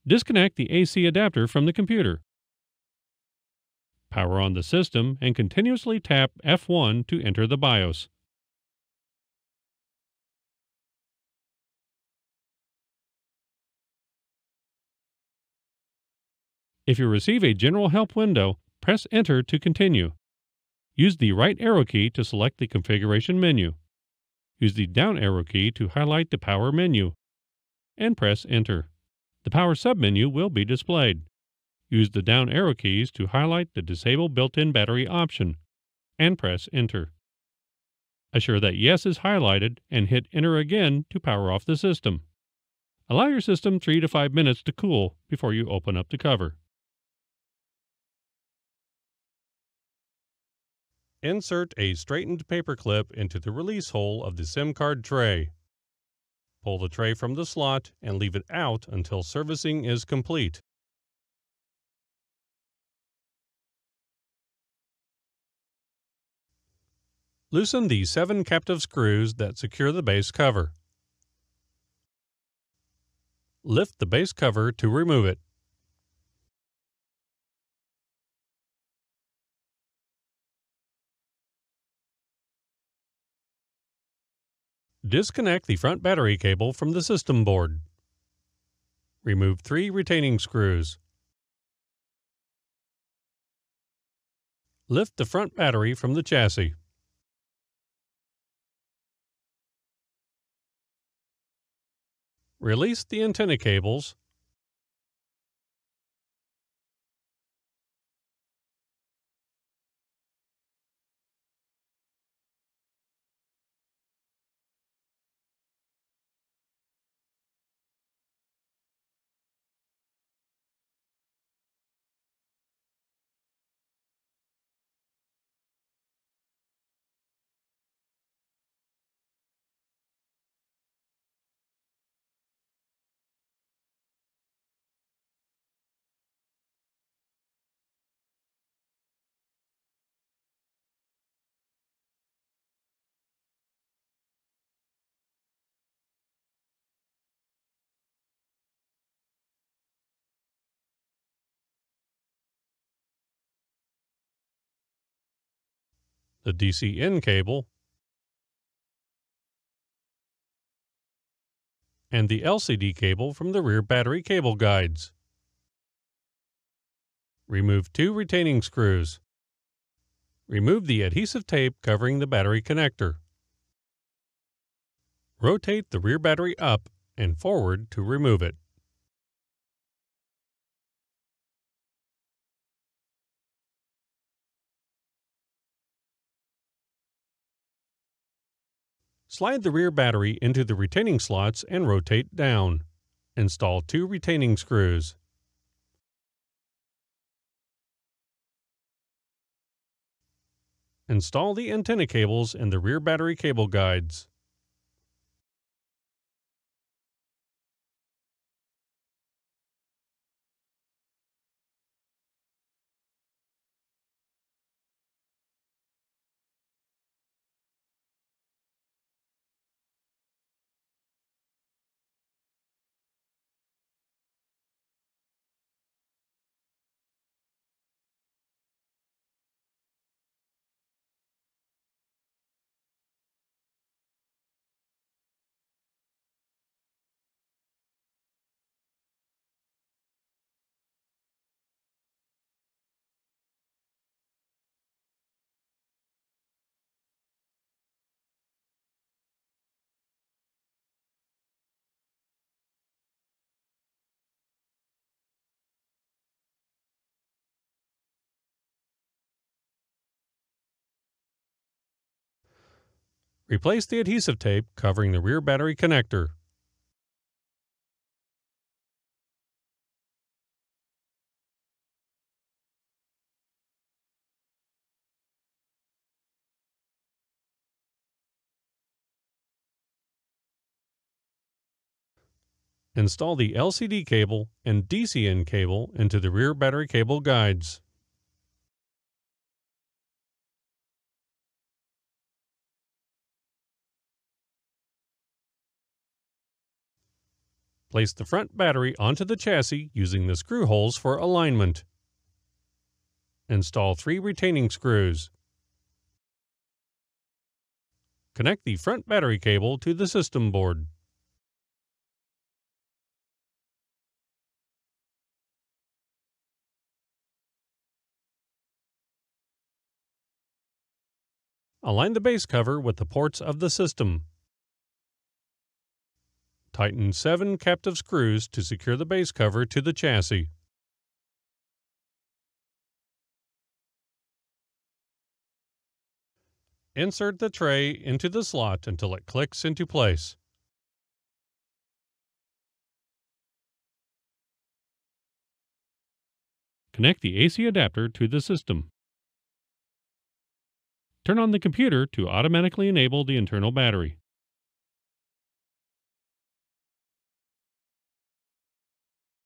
Disconnect the AC adapter from the computer. Power on the system and continuously tap F1 to enter the BIOS. If you receive a general help window, press Enter to continue. Use the right arrow key to select the configuration menu. Use the down arrow key to highlight the power menu, and press Enter. The power submenu will be displayed. Use the down arrow keys to highlight the Disable Built-in Battery option, and press Enter. Assure that Yes is highlighted and hit Enter again to power off the system. Allow your system 3 to 5 minutes to cool before you open up the cover. Insert a straightened paper clip into the release hole of the SIM card tray. Pull the tray from the slot and leave it out until servicing is complete. Loosen the 7 captive screws that secure the base cover. Lift the base cover to remove it. Disconnect the front battery cable from the system board. Remove 3 retaining screws. Lift the front battery from the chassis. Release the antenna cables. The DC-in cable, and the LCD cable from the rear battery cable guides. Remove 2 retaining screws. Remove the adhesive tape covering the battery connector. Rotate the rear battery up and forward to remove it. Slide the rear battery into the retaining slots and rotate down. Install 2 retaining screws. Install the antenna cables and the rear battery cable guides. Replace the adhesive tape covering the rear battery connector. Install the LCD cable and DC-in cable into the rear battery cable guides. Place the front battery onto the chassis using the screw holes for alignment. Install 3 retaining screws. Connect the front battery cable to the system board. Align the base cover with the ports of the system. Tighten 7 captive screws to secure the base cover to the chassis. Insert the tray into the slot until it clicks into place. Connect the AC adapter to the system. Turn on the computer to automatically enable the internal battery.